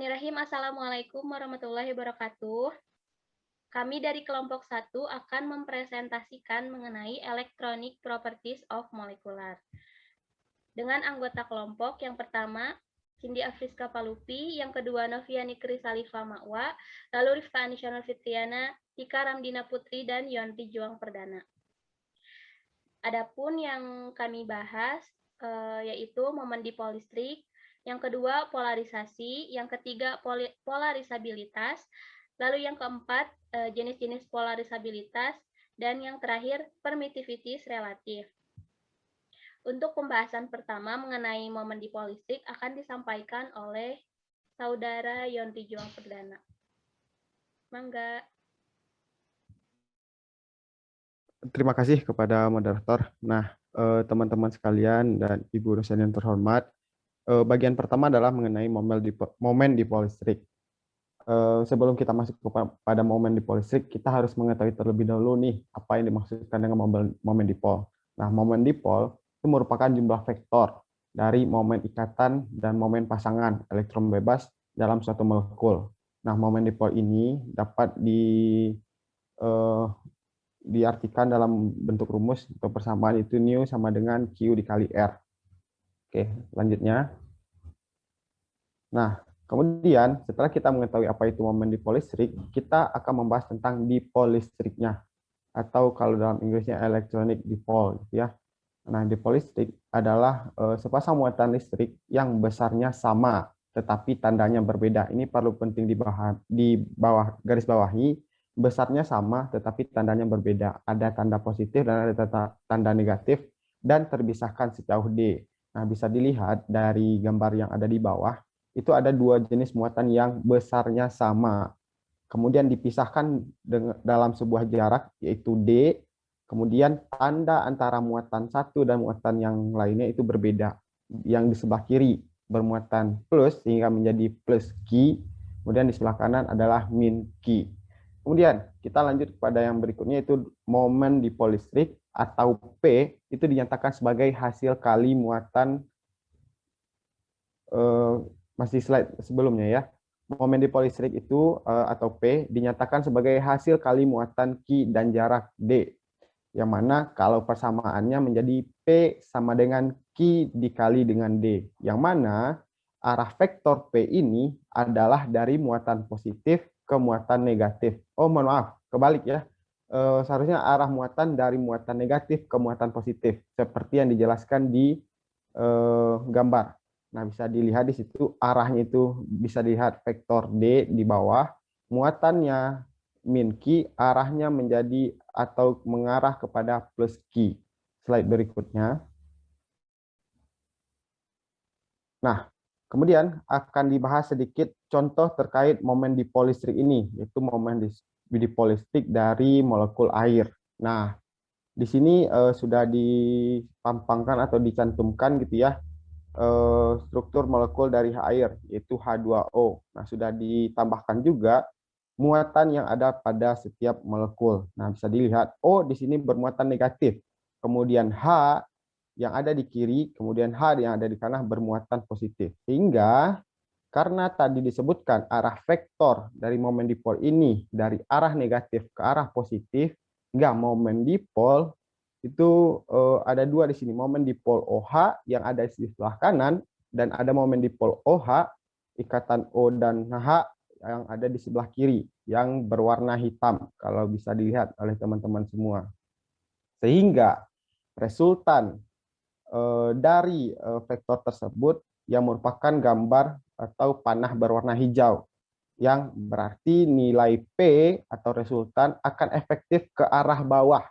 Bismillahirrahmanirrahim. Assalamualaikum warahmatullahi wabarakatuh. Kami dari kelompok 1 akan mempresentasikan mengenai Electronic Properties of Molecular. Dengan anggota kelompok yang pertama, Cindy Afriska Palupi, yang kedua Noviani Krisalifa Ma'wa, lalu Rifka Anisya Fitriana, Tika Ramdina Putri, dan Yonti Juang Perdana. Adapun yang kami bahas yaitu momen dipol listrik, yang kedua polarisasi, yang ketiga polarisabilitas, lalu yang keempat jenis-jenis polarisabilitas, dan yang terakhir permittivities relatif. Untuk pembahasan pertama mengenai momen dipol listrik akan disampaikan oleh Saudara Yonti Juang Perdana. Mangga. Terima kasih kepada moderator. Nah, teman-teman sekalian dan Ibu dosen yang terhormat, bagian pertama adalah mengenai momen dipol listrik. Sebelum kita masuk kepada momen dipol listrik, kita harus mengetahui terlebih dahulu nih apa yang dimaksudkan dengan momen dipol. Nah, momen dipol itu merupakan jumlah vektor dari momen ikatan dan momen pasangan elektron bebas dalam suatu molekul. Nah, momen dipol ini dapat diartikan dalam bentuk rumus atau persamaan itu nu sama dengan Q dikali R. Oke, selanjutnya. Nah, kemudian setelah kita mengetahui apa itu momen dipol listrik, kita akan membahas tentang dipol listriknya, atau kalau dalam Inggrisnya electronic dipole, gitu ya. Nah, dipol listrik adalah sepasang muatan listrik yang besarnya sama, tetapi tandanya berbeda. Ini perlu penting di bawah garis bawahi. Besarnya sama, tetapi tandanya berbeda. Ada tanda positif dan ada tanda negatif, dan terpisahkan sejauh D. Nah, bisa dilihat dari gambar yang ada di bawah, itu ada dua jenis muatan yang besarnya sama. Kemudian dipisahkan dalam sebuah jarak, yaitu D. Kemudian tanda antara muatan satu dan muatan yang lainnya itu berbeda. Yang di sebelah kiri bermuatan plus, sehingga menjadi plus Q. Kemudian di sebelah kanan adalah min Q. Kemudian kita lanjut kepada yang berikutnya, itu momen dipol listrik atau P itu dinyatakan sebagai hasil kali muatan, masih slide sebelumnya ya. Momen dipol listrik itu atau P dinyatakan sebagai hasil kali muatan Q dan jarak D. Yang mana kalau persamaannya menjadi P sama dengan Q dikali dengan D. Yang mana arah vektor P ini adalah dari muatan positif ke muatan negatif. Oh, mohon maaf, kebalik ya. Seharusnya arah muatan dari muatan negatif ke muatan positif, seperti yang dijelaskan di gambar. Nah, bisa dilihat di situ arahnya itu bisa dilihat vektor D di bawah, muatannya min Q, arahnya menjadi atau mengarah kepada plus Q. Slide berikutnya. Nah, kemudian akan dibahas sedikit contoh terkait momen dipol listrik ini, yaitu momen dipol listrik dari molekul air. Nah, di sini sudah dipampangkan atau dicantumkan gitu ya, struktur molekul dari air, yaitu H2O. Nah, sudah ditambahkan juga muatan yang ada pada setiap molekul. Nah, bisa dilihat O di sini bermuatan negatif, kemudian H yang ada di kiri, kemudian H yang ada di kanan bermuatan positif. Sehingga karena tadi disebutkan arah vektor dari momen dipol ini dari arah negatif ke arah positif, enggak, momen dipol itu ada dua di sini, momen dipol OH yang ada di sebelah kanan, dan ada momen dipol OH, ikatan O dan H yang ada di sebelah kiri, yang berwarna hitam, kalau bisa dilihat oleh teman-teman semua. Sehingga resultan dari vektor tersebut yang merupakan gambar atau panah berwarna hijau, yang berarti nilai P atau resultan akan efektif ke arah bawah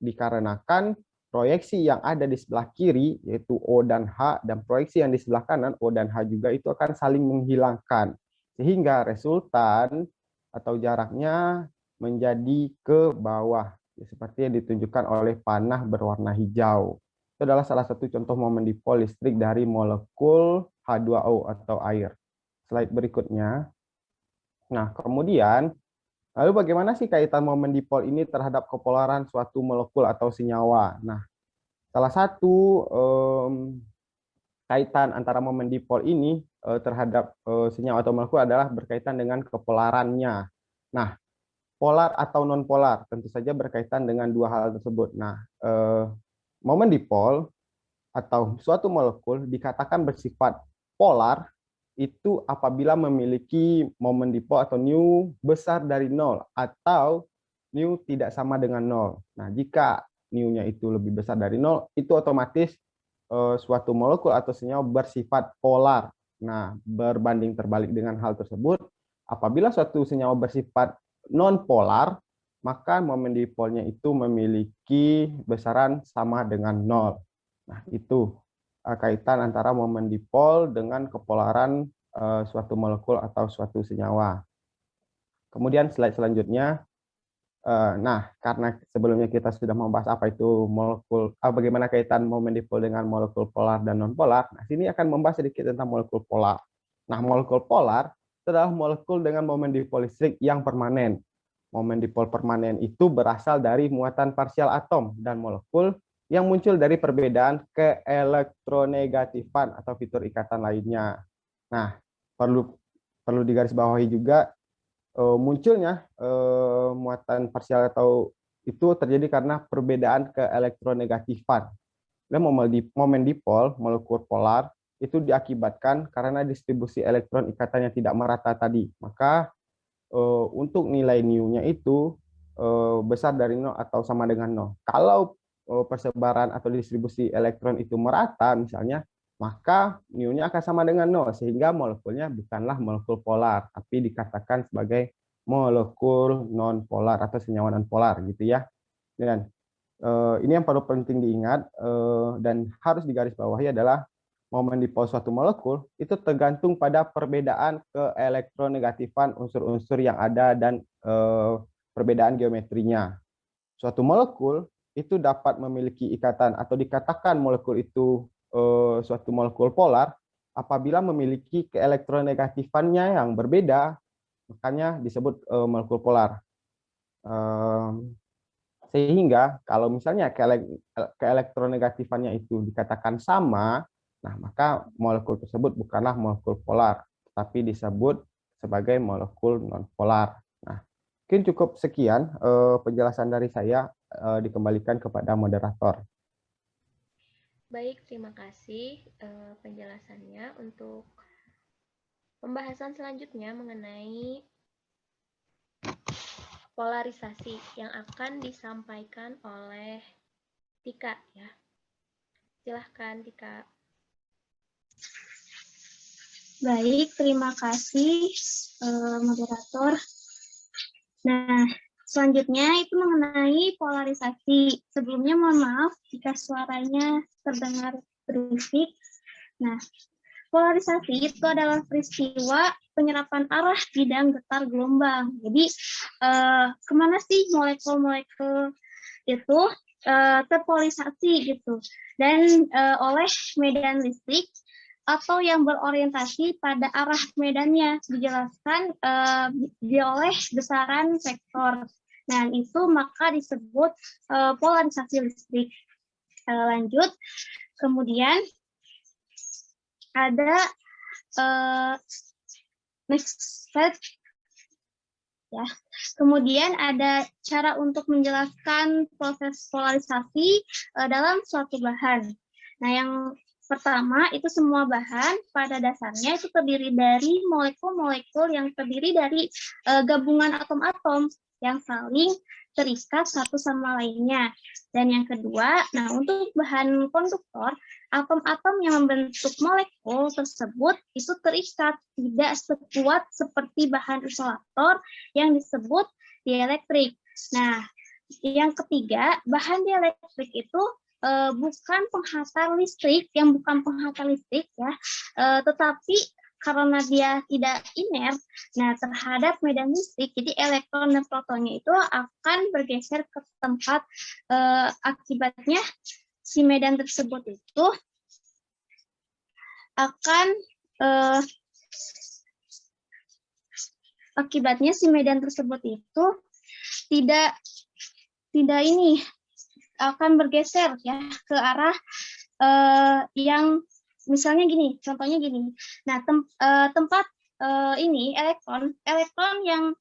dikarenakan proyeksi yang ada di sebelah kiri yaitu O dan H, dan proyeksi yang di sebelah kanan O dan H juga itu akan saling menghilangkan, sehingga resultan atau jaraknya menjadi ke bawah seperti yang ditunjukkan oleh panah berwarna hijau. Itu adalah salah satu contoh momen dipol listrik dari molekul H2O atau air. Slide berikutnya. Nah, kemudian lalu bagaimana sih kaitan momen dipol ini terhadap kepolaran suatu molekul atau senyawa? Nah, salah satu kaitan antara momen dipol ini terhadap senyawa atau molekul adalah berkaitan dengan kepolarannya. Nah, polar atau non-polar tentu saja berkaitan dengan dua hal tersebut. Nah, momen dipol atau suatu molekul dikatakan bersifat polar itu apabila memiliki momen dipol atau nu besar dari nol atau nu tidak sama dengan nol. Nah, jika nu-nya itu lebih besar dari nol, itu otomatis suatu molekul atau senyawa bersifat polar. Nah, berbanding terbalik dengan hal tersebut, apabila suatu senyawa bersifat non-polar, maka momen dipolnya itu memiliki besaran sama dengan nol. Nah, itu kaitan antara momen dipol dengan kepolaran suatu molekul atau suatu senyawa. Kemudian slide selanjutnya, nah karena sebelumnya kita sudah membahas apa itu molekul, bagaimana kaitan momen dipol dengan molekul polar dan non polar. Nah, sini akan membahas sedikit tentang molekul polar. Nah, molekul polar itu adalah molekul dengan momen dipol listrik yang permanen. Momen dipol permanen itu berasal dari muatan parsial atom dan molekul yang muncul dari perbedaan keelektronegatifan atau fitur ikatan lainnya. Nah, perlu digarisbawahi juga munculnya muatan parsial atau itu terjadi karena perbedaan keelektronegatifan. Dan momen dipol molekul polar itu diakibatkan karena distribusi elektron ikatannya tidak merata tadi. Maka untuk nilai nu-nya itu besar dari 0 atau sama dengan 0. Kalau persebaran atau distribusi elektron itu merata misalnya, maka nu-nya akan sama dengan 0, sehingga molekulnya bukanlah molekul polar, tapi dikatakan sebagai molekul non-polar atau senyawa non-polar gitu ya. Dan ini yang perlu penting diingat dan harus digarisbawahi adalah momen dipol suatu molekul itu tergantung pada perbedaan keelektronegatifan unsur-unsur yang ada dan perbedaan geometrinya. Suatu molekul itu dapat memiliki ikatan atau dikatakan molekul itu suatu molekul polar apabila memiliki keelektronegatifannya yang berbeda, makanya disebut molekul polar. Sehingga kalau misalnya keelektronegatifannya itu dikatakan sama, nah maka molekul tersebut bukanlah molekul polar, tapi disebut sebagai molekul non-polar. Nah, mungkin cukup sekian penjelasan dari saya, dikembalikan kepada moderator. Baik, terima kasih penjelasannya. Untuk pembahasan selanjutnya mengenai polarisasi yang akan disampaikan oleh Tika ya. Silahkan Tika. Baik, terima kasih moderator. Nah, selanjutnya itu mengenai polarisasi. Sebelumnya mohon maaf jika suaranya terdengar berisik. Nah, polarisasi itu adalah peristiwa penyerapan arah bidang getar gelombang. Jadi, kemana sih molekul-molekul itu terpolarisasi gitu. Dan oleh medan listrik atau yang berorientasi pada arah medannya dijelaskan oleh besaran vektor. Nah, itu maka disebut polarisasi listrik. Lanjut, kemudian ada next slide. Ya. Kemudian ada cara untuk menjelaskan proses polarisasi dalam suatu bahan. Nah, yang pertama, itu semua bahan pada dasarnya itu terdiri dari molekul-molekul yang terdiri dari gabungan atom-atom yang saling terikat satu sama lainnya. Dan yang kedua, nah untuk bahan konduktor, atom-atom yang membentuk molekul tersebut itu terikat, tidak sekuat seperti bahan isolator yang disebut dielektrik. Nah, yang ketiga, bahan dielektrik itu bukan penghantar listrik, ya, tetapi karena dia tidak iner, nah terhadap medan listrik, jadi elektron dan protonnya itu akan bergeser ke tempat, akibatnya si medan tersebut itu akan tidak ini akan bergeser ya ke arah yang misalnya gini, contohnya gini. Nah, tempat ini elektron yang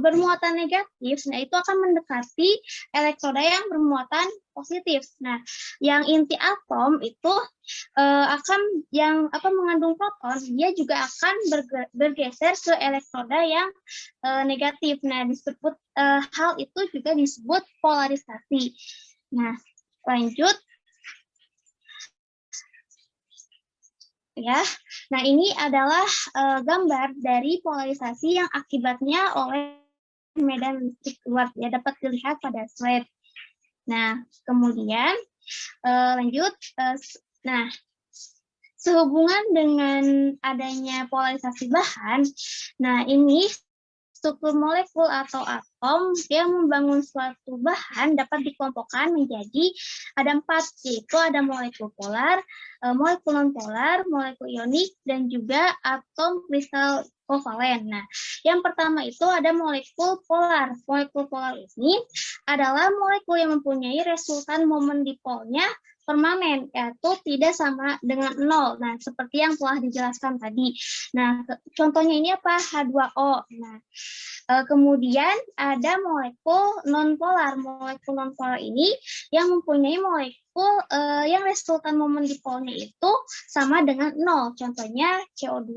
bermuatan negatif, nah itu akan mendekati elektroda yang bermuatan positif. Nah, yang inti atom itu yang mengandung proton, dia juga akan bergeser ke elektroda yang negatif. Nah, disebut hal itu juga disebut polarisasi. Nah, lanjut. Ya, nah ini adalah gambar dari polarisasi yang akibatnya oleh medan listrik keluar, ya dapat dilihat pada slide. Nah, kemudian lanjut. Nah, sehubungan dengan adanya polarisasi bahan, nah ini struktur molekul atau atom yang membangun suatu bahan dapat dikelompokkan menjadi ada 4, yaitu ada molekul polar, molekul nonpolar, molekul ionik, dan juga atom kristal kovalen. Nah, yang pertama itu ada molekul polar. Molekul polar ini adalah molekul yang mempunyai resultan momen dipolnya permanen, yaitu tidak sama dengan 0. Nah, seperti yang telah dijelaskan tadi. Nah, contohnya ini apa? H2O. Nah, kemudian ada molekul nonpolar. Molekul nonpolar ini yang mempunyai molekul yang resultan momen dipolnya itu sama dengan 0. Contohnya CO2.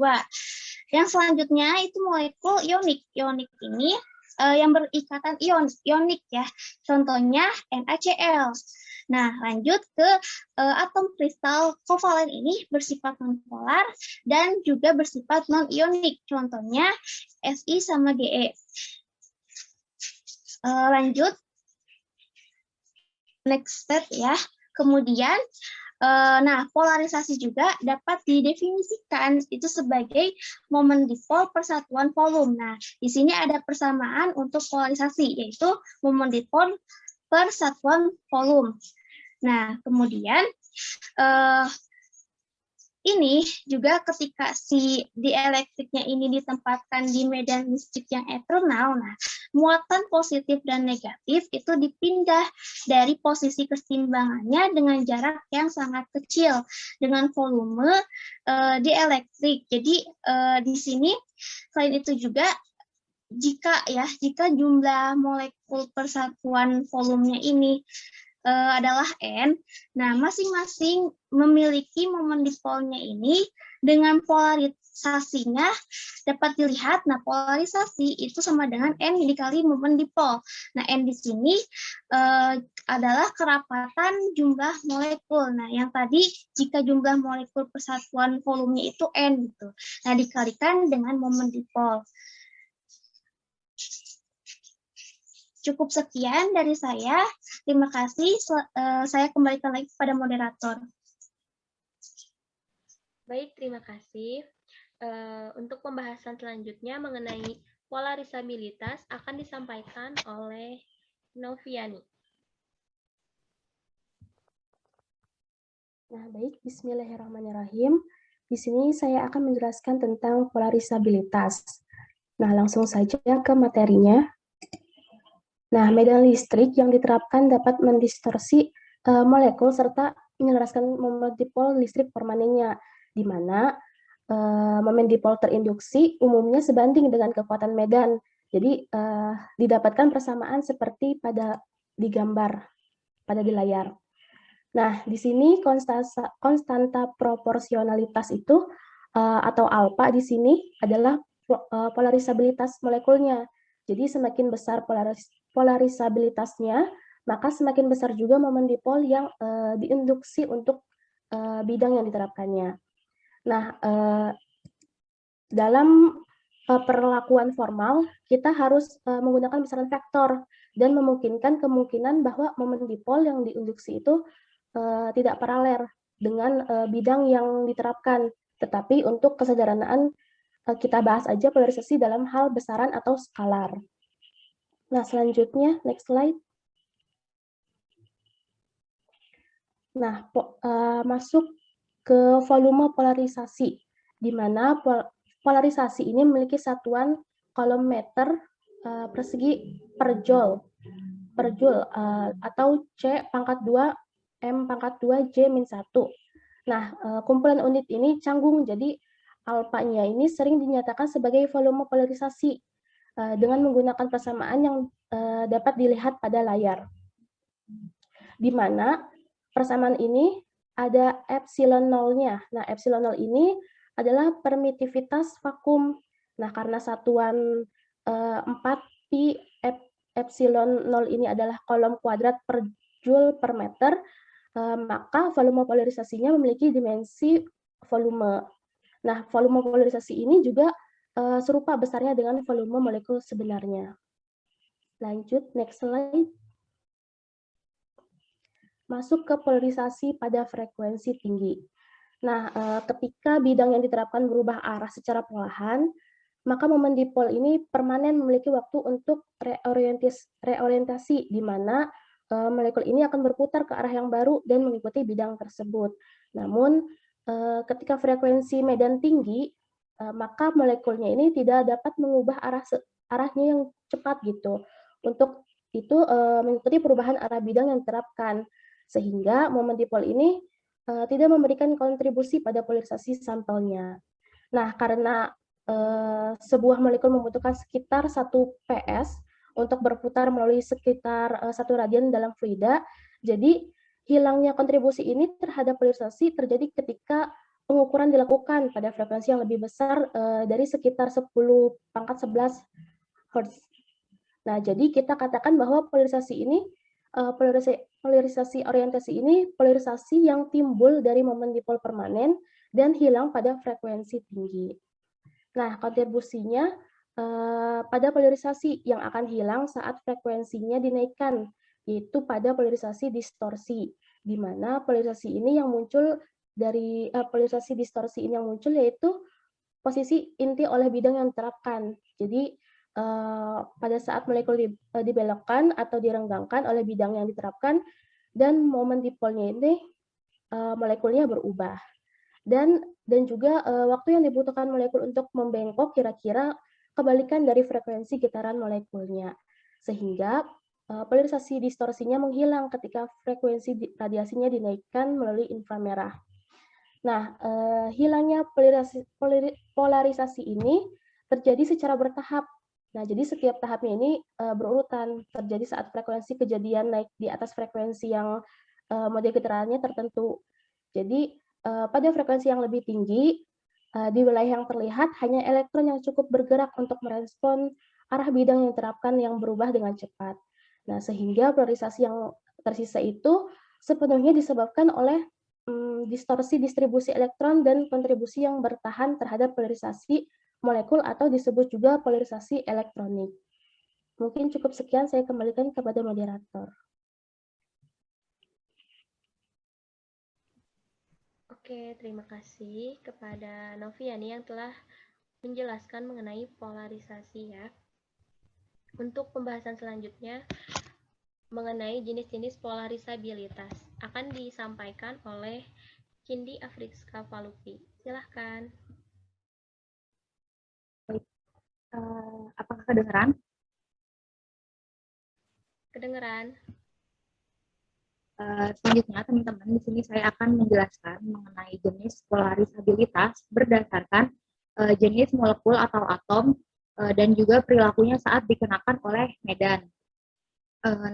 Yang selanjutnya itu molekul ionik. Ionik ini yang berikatan ionik ya. Contohnya NaCl. Nah, lanjut ke atom kristal kovalen ini bersifat nonpolar dan juga bersifat non-ionik. Contohnya Si sama Ge. Lanjut. Next step ya. Kemudian, nah polarisasi juga dapat didefinisikan itu sebagai momen dipol persatuan volume. Nah, di sini ada persamaan untuk polarisasi, yaitu momen dipol persatuan volume. Nah, kemudian ini juga ketika si dielektriknya ini ditempatkan di medan listrik yang eksternal, nah muatan positif dan negatif itu dipindah dari posisi keseimbangannya dengan jarak yang sangat kecil dengan volume dielektrik. Jadi di sini selain itu juga jika jumlah molekul persatuan volumenya ini adalah N, nah masing-masing memiliki momen dipolnya ini dengan polarisasinya dapat dilihat. Nah, polarisasi itu sama dengan N dikali momen dipol. Nah, N di sini adalah kerapatan jumlah molekul. Nah, yang tadi jika jumlah molekul persatuan volumenya itu N gitu. Nah, dikalikan dengan momen dipol. Cukup sekian dari saya. Terima kasih. Saya kembalikan lagi kepada moderator. Baik, terima kasih. Untuk pembahasan selanjutnya mengenai polarisabilitas akan disampaikan oleh Noviani. Nah, baik, bismillahirrahmanirrahim. Di sini saya akan menjelaskan tentang polarisabilitas. Nah, langsung saja ke materinya. Nah, medan listrik yang diterapkan dapat mendistorsi molekul serta menyelaraskan momen dipol listrik permanennya, di mana momen dipol terinduksi umumnya sebanding dengan kekuatan medan. Jadi, didapatkan persamaan seperti di gambar, di layar. Nah, di sini konstanta proporsionalitas itu atau alfa di sini adalah polarisabilitas molekulnya. Jadi semakin besar polarisabilitasnya, maka semakin besar juga momen dipol yang diinduksi untuk bidang yang diterapkannya. Nah, dalam perlakuan formal, kita harus menggunakan besaran vektor dan memungkinkan kemungkinan bahwa momen dipol yang diinduksi itu tidak paralel dengan bidang yang diterapkan. Tetapi untuk kesederhanaan, kita bahas aja polarisasi dalam hal besaran atau skalar. Nah, selanjutnya, next slide. Nah, masuk ke volume polarisasi, di mana polarisasi ini memiliki satuan kolom meter persegi per joule, atau C pangkat 2 M pangkat 2 J-1. Nah, kumpulan unit ini canggung, jadi alfanya ini sering dinyatakan sebagai volume polarisasi dengan menggunakan persamaan yang dapat dilihat pada layar. Di mana persamaan ini ada epsilon nolnya. Nah, epsilon nol ini adalah permitivitas vakum. Nah, karena satuan 4 pi epsilon nol ini adalah kolom kuadrat per joule per meter, maka volume polarisasinya memiliki dimensi volume. Nah, volume polarisasi ini juga serupa besarnya dengan volume molekul sebenarnya. Lanjut, next slide. Masuk ke polarisasi pada frekuensi tinggi. Nah, ketika bidang yang diterapkan berubah arah secara perlahan, maka momen dipol ini permanen memiliki waktu untuk reorientasi, di mana molekul ini akan berputar ke arah yang baru dan mengikuti bidang tersebut. Namun, ketika frekuensi medan tinggi, maka molekulnya ini tidak dapat mengubah arahnya yang cepat gitu. Untuk itu mengikuti perubahan arah bidang yang diterapkan, sehingga momen dipol ini tidak memberikan kontribusi pada polarisasi sampelnya. Nah, karena sebuah molekul membutuhkan sekitar 1 ps untuk berputar melalui sekitar 1 radian dalam fluida, jadi hilangnya kontribusi ini terhadap polarisasi terjadi ketika pengukuran dilakukan pada frekuensi yang lebih besar dari sekitar 10⁻11 Hz. Nah, jadi kita katakan bahwa polarisasi ini polarisasi orientasi ini polarisasi yang timbul dari momen dipol permanen dan hilang pada frekuensi tinggi. Nah, kontribusinya pada polarisasi yang akan hilang saat frekuensinya dinaikkan, yaitu pada polarisasi distorsi, di mana polarisasi ini yang muncul dari polarisasi distorsi ini yang muncul yaitu posisi inti oleh bidang yang diterapkan. Jadi pada saat molekul dibelokkan atau direnggangkan oleh bidang yang diterapkan dan momen dipolnya ini molekulnya berubah. Dan juga waktu yang dibutuhkan molekul untuk membengkok kira-kira kebalikan dari frekuensi getaran molekulnya. Sehingga polarisasi distorsinya menghilang ketika frekuensi radiasinya dinaikkan melalui inframerah. Nah, hilangnya polarisasi ini terjadi secara bertahap. Nah, jadi setiap tahapnya ini berurutan, terjadi saat frekuensi kejadian naik di atas frekuensi yang model getarannya tertentu. Jadi, pada frekuensi yang lebih tinggi, di wilayah yang terlihat hanya elektron yang cukup bergerak untuk merespon arah bidang yang diterapkan yang berubah dengan cepat. Nah, sehingga polarisasi yang tersisa itu sepenuhnya disebabkan oleh distorsi distribusi elektron dan kontribusi yang bertahan terhadap polarisasi molekul atau disebut juga polarisasi elektronik. Mungkin cukup sekian, saya kembalikan kepada moderator. Oke, terima kasih kepada Noviani yang telah menjelaskan mengenai polarisasi ya. Untuk pembahasan selanjutnya mengenai jenis-jenis polarisabilitas akan disampaikan oleh Cindy Afriska Falupi. Silahkan. Apakah kedengeran? Kedengeran. Selanjutnya, teman-teman, di sini saya akan menjelaskan mengenai jenis polarisabilitas berdasarkan jenis molekul atau atom dan juga perilakunya saat dikenakan oleh medan.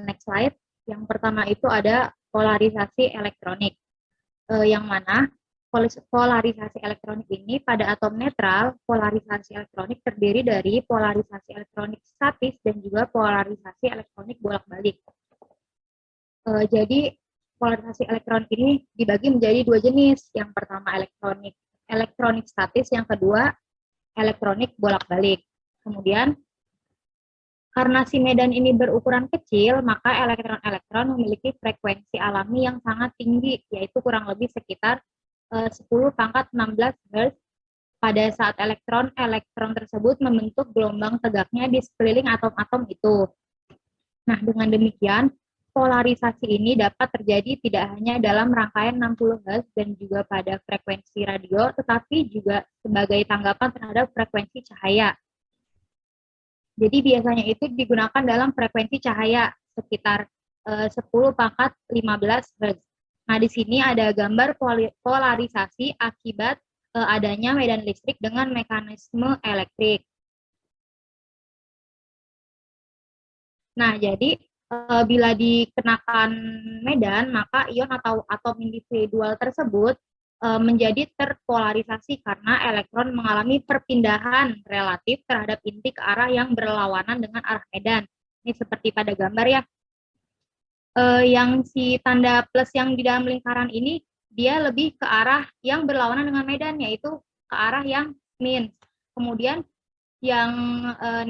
Next slide. Yang pertama itu ada polarisasi elektronik, yang mana polarisasi elektronik ini pada atom netral, polarisasi elektronik terdiri dari polarisasi elektronik statis dan juga polarisasi elektronik bolak-balik. Jadi polarisasi elektronik ini dibagi menjadi 2 jenis. Yang pertama elektronik statis, yang kedua elektronik bolak-balik. Kemudian karena si medan ini berukuran kecil, maka elektron-elektron memiliki frekuensi alami yang sangat tinggi, yaitu kurang lebih sekitar 10⁻16 Hz pada saat elektron tersebut membentuk gelombang tegaknya di sekeliling atom-atom itu. Nah, dengan demikian, polarisasi ini dapat terjadi tidak hanya dalam rangkaian 60 Hz dan juga pada frekuensi radio, tetapi juga sebagai tanggapan terhadap frekuensi cahaya. Jadi biasanya itu digunakan dalam frekuensi cahaya sekitar 10⁻15 Hz. Nah, di sini ada gambar polarisasi akibat adanya medan listrik dengan mekanisme elektrik. Nah, jadi bila dikenakan medan, maka ion atau atom individual tersebut menjadi terpolarisasi karena elektron mengalami perpindahan relatif terhadap inti ke arah yang berlawanan dengan arah medan. Ini seperti pada gambar ya. Yang si tanda plus yang di dalam lingkaran ini, dia lebih ke arah yang berlawanan dengan medan, yaitu ke arah yang min. Kemudian yang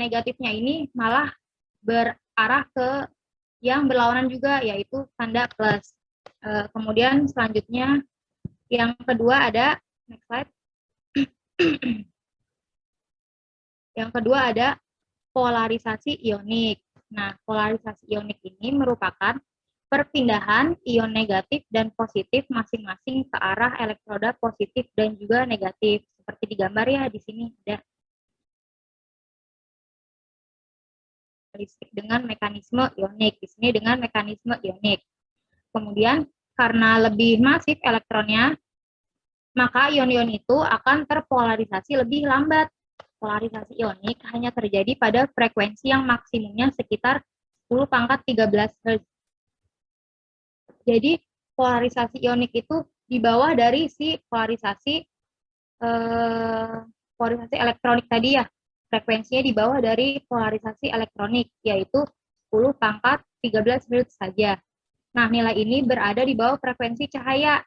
negatifnya ini malah berarah ke yang berlawanan juga, yaitu tanda plus. Kemudian selanjutnya yang kedua ada, next slide. Yang kedua ada polarisasi ionik. Nah, polarisasi ionik ini merupakan perpindahan ion negatif dan positif masing-masing ke arah elektroda positif dan juga negatif. Seperti digambar ya, di sini ada listrik dengan mekanisme ionik. Di sini dengan mekanisme ionik. Kemudian, karena lebih masif elektronnya, maka ion-ion itu akan terpolarisasi lebih lambat. Polarisasi ionik hanya terjadi pada frekuensi yang maksimumnya sekitar 10⁻13 Hz. Jadi polarisasi ionik itu di bawah dari si polarisasi elektronik tadi ya. Frekuensinya di bawah dari polarisasi elektronik, yaitu 10⁻13 Hz saja. Nah, nilai ini berada di bawah frekuensi cahaya.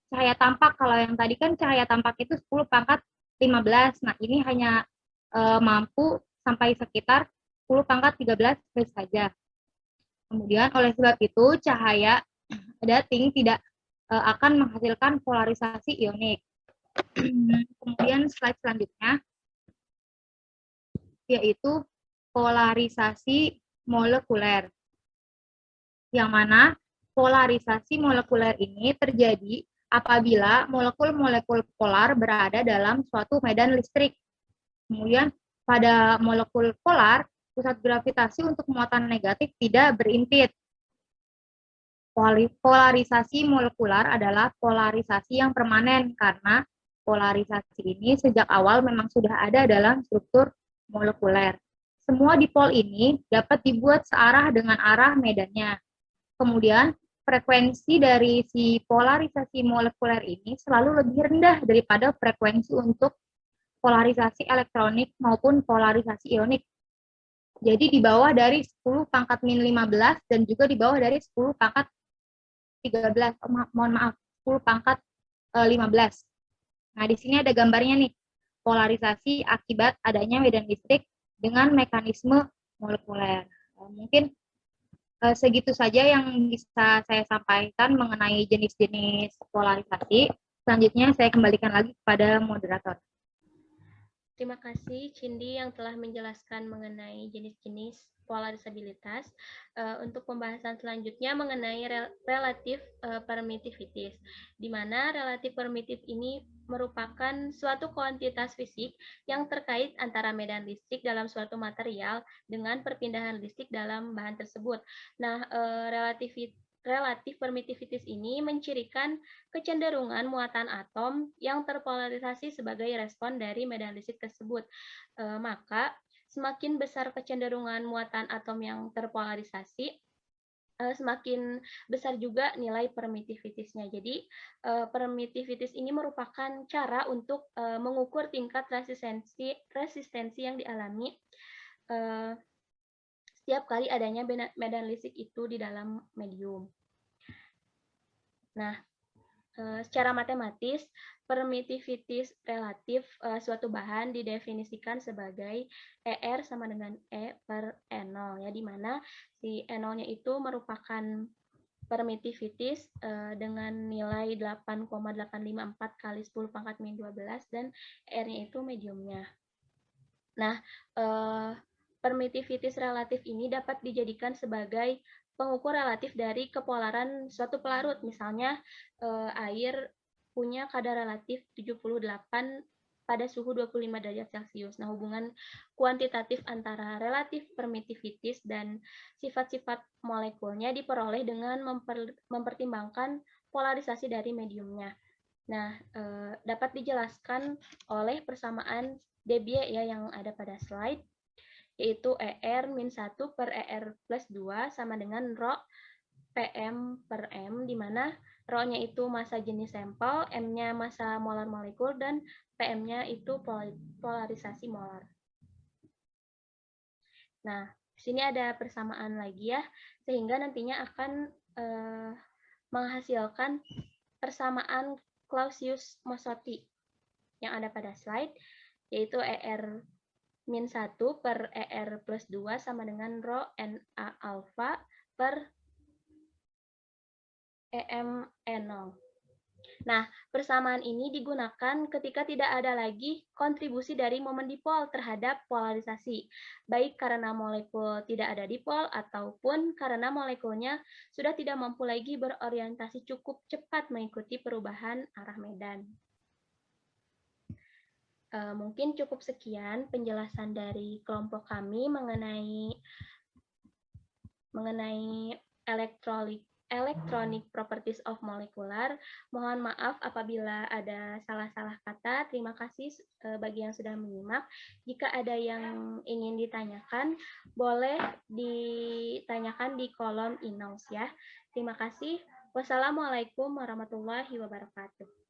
Cahaya tampak, kalau yang tadi kan cahaya tampak itu 10⁻15. Nah, ini hanya mampu sampai sekitar 10⁻13 Hz saja. Kemudian oleh sebab itu cahaya dating tidak akan menghasilkan polarisasi ionik. Kemudian slide selanjutnya yaitu polarisasi molekuler. Yang mana polarisasi molekuler ini terjadi apabila molekul-molekul polar berada dalam suatu medan listrik. Kemudian pada molekul polar, pusat gravitasi untuk muatan negatif tidak berintit. Polarisasi molekular adalah polarisasi yang permanen karena polarisasi ini sejak awal memang sudah ada dalam struktur molekuler. Semua dipol ini dapat dibuat searah dengan arah medannya. Kemudian frekuensi dari si polarisasi molekuler ini selalu lebih rendah daripada frekuensi untuk polarisasi elektronik maupun polarisasi ionik. Jadi di bawah dari 10⁻⁻15 dan juga di bawah dari 10⁻13, mohon maaf, 10⁻15. Nah, di sini ada gambarnya nih, polarisasi akibat adanya medan listrik dengan mekanisme molekuler. Mungkin segitu saja yang bisa saya sampaikan mengenai jenis-jenis polarisasi. Selanjutnya saya kembalikan lagi kepada moderator. Terima kasih Cindy yang telah menjelaskan mengenai jenis-jenis polarisabilitas. Untuk pembahasan selanjutnya mengenai relatif permittivities, di mana relatif permittif ini merupakan suatu kuantitas fisik yang terkait antara medan listrik dalam suatu material dengan perpindahan listrik dalam bahan tersebut. Nah, relatif permittivities ini mencirikan kecenderungan muatan atom yang terpolarisasi sebagai respon dari medan listrik tersebut. Maka semakin besar kecenderungan muatan atom yang terpolarisasi, semakin besar juga nilai permittivities-nya. Jadi permittivities ini merupakan cara untuk mengukur tingkat resistensi yang dialami setiap kali adanya medan listrik itu di dalam medium. Nah, secara matematis, permittivities relatif suatu bahan didefinisikan sebagai ER sama dengan E per E0, ya, di mana si E0-nya itu merupakan permittivities dengan nilai 8,854 kali 10⁻⁻12 dan R-nya itu mediumnya. Nah, permittivities relatif ini dapat dijadikan sebagai pengukur relatif dari kepolaran suatu pelarut. Misalnya air punya kadar relatif 78 pada suhu 25 derajat Celcius. Nah, hubungan kuantitatif antara relatif permittivities dan sifat-sifat molekulnya diperoleh dengan mempertimbangkan polarisasi dari mediumnya. Nah, dapat dijelaskan oleh persamaan Debye ya yang ada pada slide, yaitu ER-1 per ER plus 2 sama dengan Rho PM per M, di mana Rho-nya itu massa jenis sampel, M-nya massa molar molekul, dan PM-nya itu polarisasi molar. Nah, di sini ada persamaan lagi ya, sehingga nantinya akan menghasilkan persamaan Clausius-Mozotti yang ada pada slide, yaitu ER-1 per ER plus 2 sama dengan Rho NA alpha per EM-E0. Nah, persamaan ini digunakan ketika tidak ada lagi kontribusi dari momen dipol terhadap polarisasi, baik karena molekul tidak ada dipol ataupun karena molekulnya sudah tidak mampu lagi berorientasi cukup cepat mengikuti perubahan arah medan. Mungkin cukup sekian penjelasan dari kelompok kami mengenai electronic properties of molecular. Mohon maaf apabila ada salah-salah kata. Terima kasih bagi yang sudah menyimak. Jika ada yang ingin ditanyakan, boleh ditanyakan di kolom e-notes ya. Terima kasih. Wassalamualaikum warahmatullahi wabarakatuh.